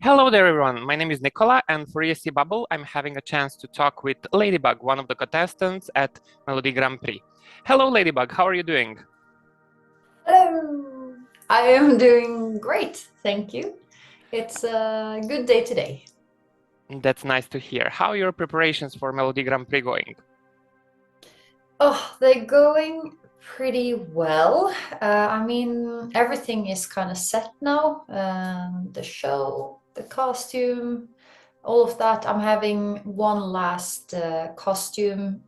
Hello there, everyone. My name is Nikola, and for ESCBubble, I'm having a chance to talk with Ladybug, one of the contestants at Melodi Grand Prix. Hello, Ladybug. How are you doing? Hello, I am doing great, thank you. It's a good day today. That's nice to hear. How are your preparations for Melodi Grand Prix going? Oh, they're going pretty well. Everything is kind of set now. The show, the costume, all of that. I'm having one last costume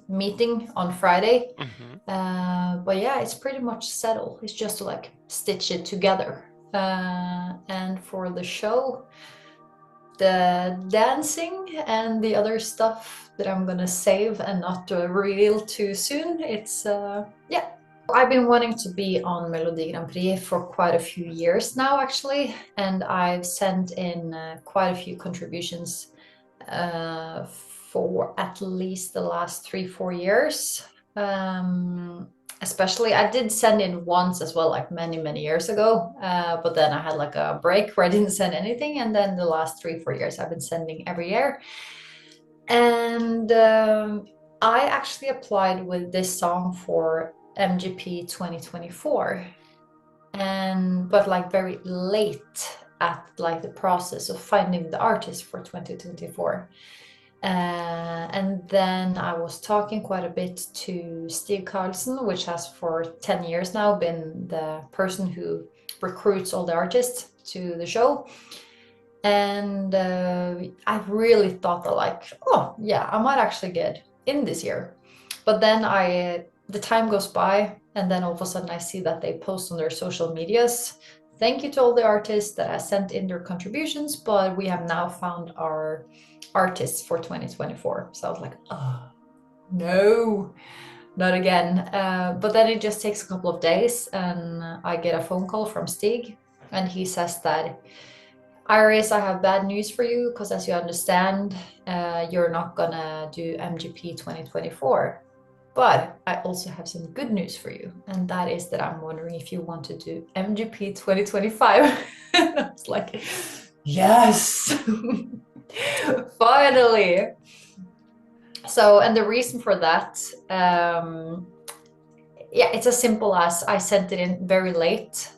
meeting on Friday. Mhm. But yeah, it's pretty much settled. It's just to stitch it together. And for the show, the dancing and the other stuff that I'm gonna save and not reveal too soon. Yeah. I've been wanting to be on Melodi Grand Prix for quite a few years now, actually, and I've sent in quite a few contributions for at least the last 3-4 years. Especially, I did send in once as well, like many years ago, but then I had like a break where I didn't send anything, and then the last 3-4 years I've been sending every year. And I actually applied with this song for MGP 2024, and but like very late at like the process of finding the artist for 2024. And then I was talking quite a bit to Steve Carlson, which has for 10 years now been the person who recruits all the artists to the show. And I really thought that oh yeah, I might actually get in this year. But then the time goes by, and then all of a sudden I see that they post on their social medias. Thank you to all the artists that I sent in their contributions, but we have now found our artists for 2024. So I was like, oh no, not again. But then it just takes a couple of days, and I get a phone call from Stig, and he says that, Iris, I have bad news for you because, as you understand, you're not gonna do MGP 2024. But I also have some good news for you, and that is that I'm wondering if you want to do MGP 2025. And I was like, yes, finally. So, and the reason for that, yeah, it's as simple as I sent it in very late,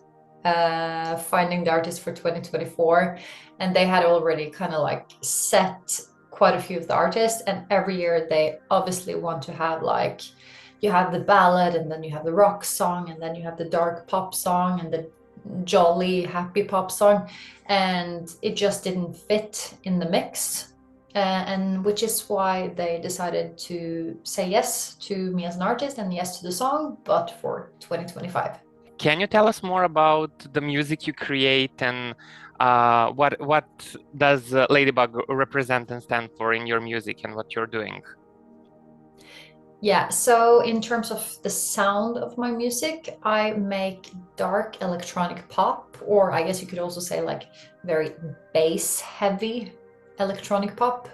finding the artist for 2024, and they had already kind of like set quite a few of the artists, and every year they obviously want to have like, you have the ballad, and then you have the rock song, and then you have the dark pop song, and the jolly happy pop song, and it just didn't fit in the mix. And which is why they decided to say yes to me as an artist and yes to the song, but for 2025. Can you tell us more about the music you create and what does Ladybug represent and stand for in your music and what you're doing? Yeah, so in terms of the sound of my music, I make dark electronic pop, or I guess you could also say like very bass heavy electronic pop.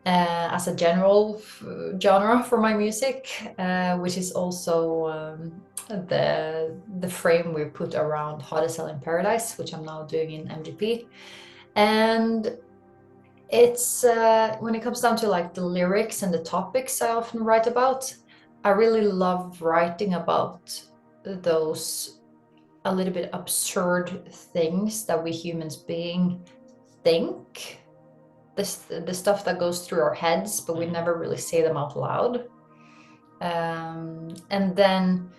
As a general genre for my music, which is also the frame we put around Hottest Hell in Paradise, which I'm now doing in MGP. And it's when it comes down to like the lyrics and the topics I often write about, I really love writing about those a little bit absurd things that we humans being think, the stuff that goes through our heads, but we never really say them out loud. And then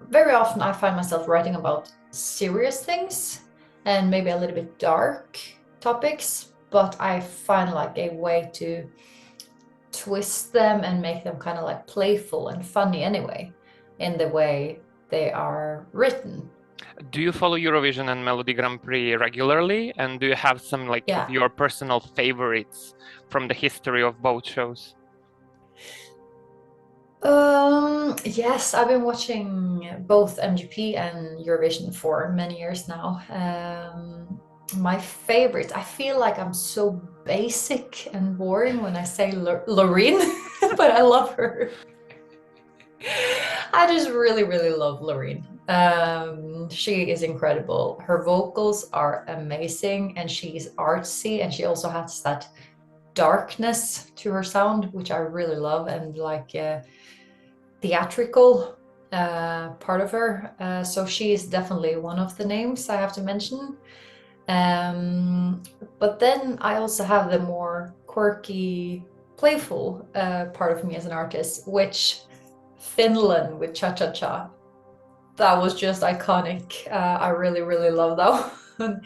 very often I find myself writing about serious things and maybe a little bit dark topics, but I find like a way to twist them and make them kind of like playful and funny anyway, in the way they are written. Do you follow Eurovision and Melodi Grand Prix regularly? And do you have some like Yeah. your personal favorites from the history of both shows? Yes, I've been watching both MGP and Eurovision for many years now. My favorite, I feel like I'm so basic and boring when I say Loreen, but I love her. I just really, really love Loreen. She is incredible. Her vocals are amazing, and she's artsy, and she also has that darkness to her sound, which I really love, and like theatrical part of her. So she is definitely one of the names I have to mention. But then I also have the more quirky, playful part of me as an artist, which Finland with Cha Cha Cha. That was just iconic. I really, really love that one.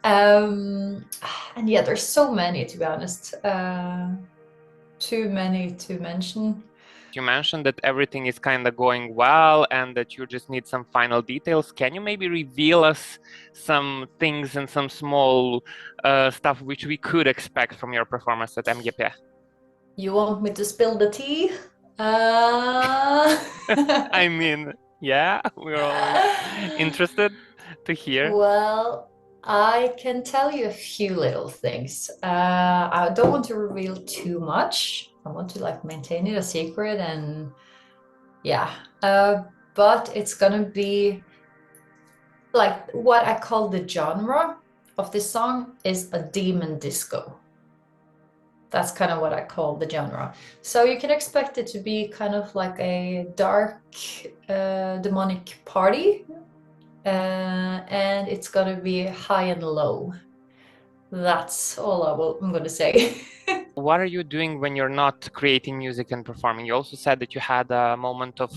And yeah, there's so many, to be honest. Too many to mention. You mentioned that everything is kind of going well and that you just need some final details. Can you maybe reveal us some things and some small stuff which we could expect from your performance at MGP? You want me to spill the tea? I mean, yeah, we're always interested to hear. Well, I can tell you a few little things. I don't want to reveal too much. I want to like maintain it a secret and yeah. But it's gonna be like what I call the genre of this song is a demon disco. That's kind of what I call the genre. So you can expect it to be kind of like a dark, demonic party, and it's gonna be high and low. That's all I'm gonna say. What are you doing when you're not creating music and performing? You also said that you had a moment of,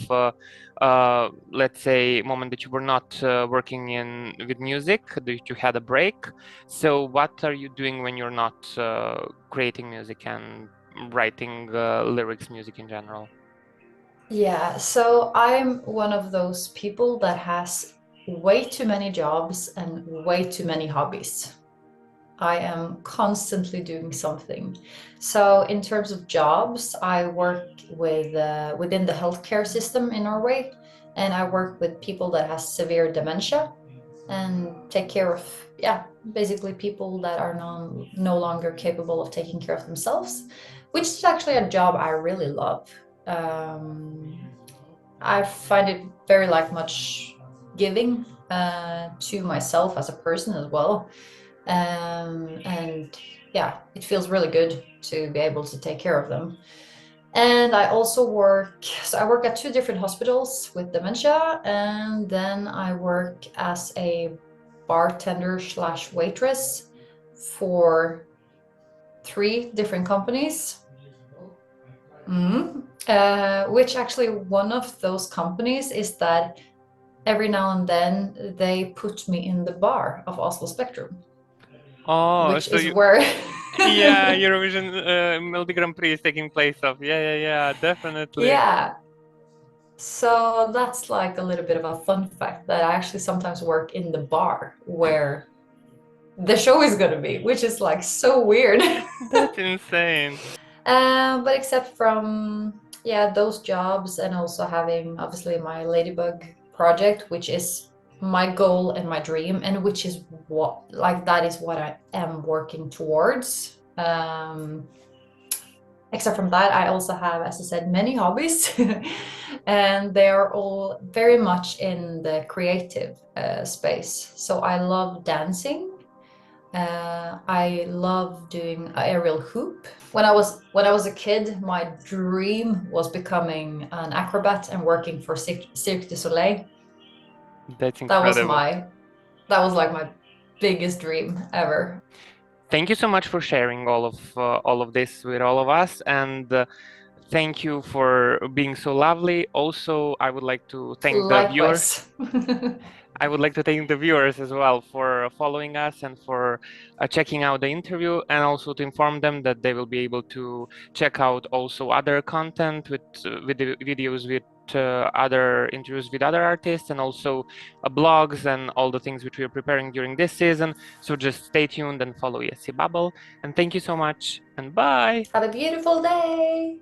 let's say, moment that you were not working in with music, that you had a break. So what are you doing when you're not creating music and writing lyrics, music in general? Yeah, so I'm one of those people that has way too many jobs and way too many hobbies. I am constantly doing something. So in terms of jobs, I work with within the healthcare system in Norway, and I work with people that has severe dementia and take care of, yeah, basically people that are no longer capable of taking care of themselves, which is actually a job I really love. I find it very like much giving to myself as a person as well. And yeah, it feels really good to be able to take care of them. And I also work, so I work at 2 different hospitals with dementia, and then I work as a bartender slash waitress for 3 different companies. Which actually one of those companies is that every now and then they put me in the bar of Oslo Spectrum, Oh, which so is you, where yeah, Eurovision Melodi Grand Prix is taking place of, yeah, definitely. yeah. So that's like a little bit of a fun fact that I actually sometimes work in the bar where the show is gonna be, which is like so weird. That's insane. But except from yeah, those jobs and also having obviously my Ladybug project, which is my goal and my dream, and which is what like that is what I am working towards. Except from that, I also have, as I said, many hobbies, and they are all very much in the creative space. So I love dancing. I love doing aerial hoop. When I was a kid, my dream was becoming an acrobat and working for Cirque du Soleil. That's That was incredible. that was like my biggest dream ever. Thank you so much for sharing all of this with all of us, and thank you for being so lovely. Also, I would like to thank the viewers. Likewise. I would like to thank the viewers as well for following us and for checking out the interview, and also to inform them that they will be able to check out also other content with the videos with other interviews with other artists, and also blogs and all the things which we are preparing during this season. So just stay tuned and follow ESCBubble. And thank you so much, and bye. Have a beautiful day.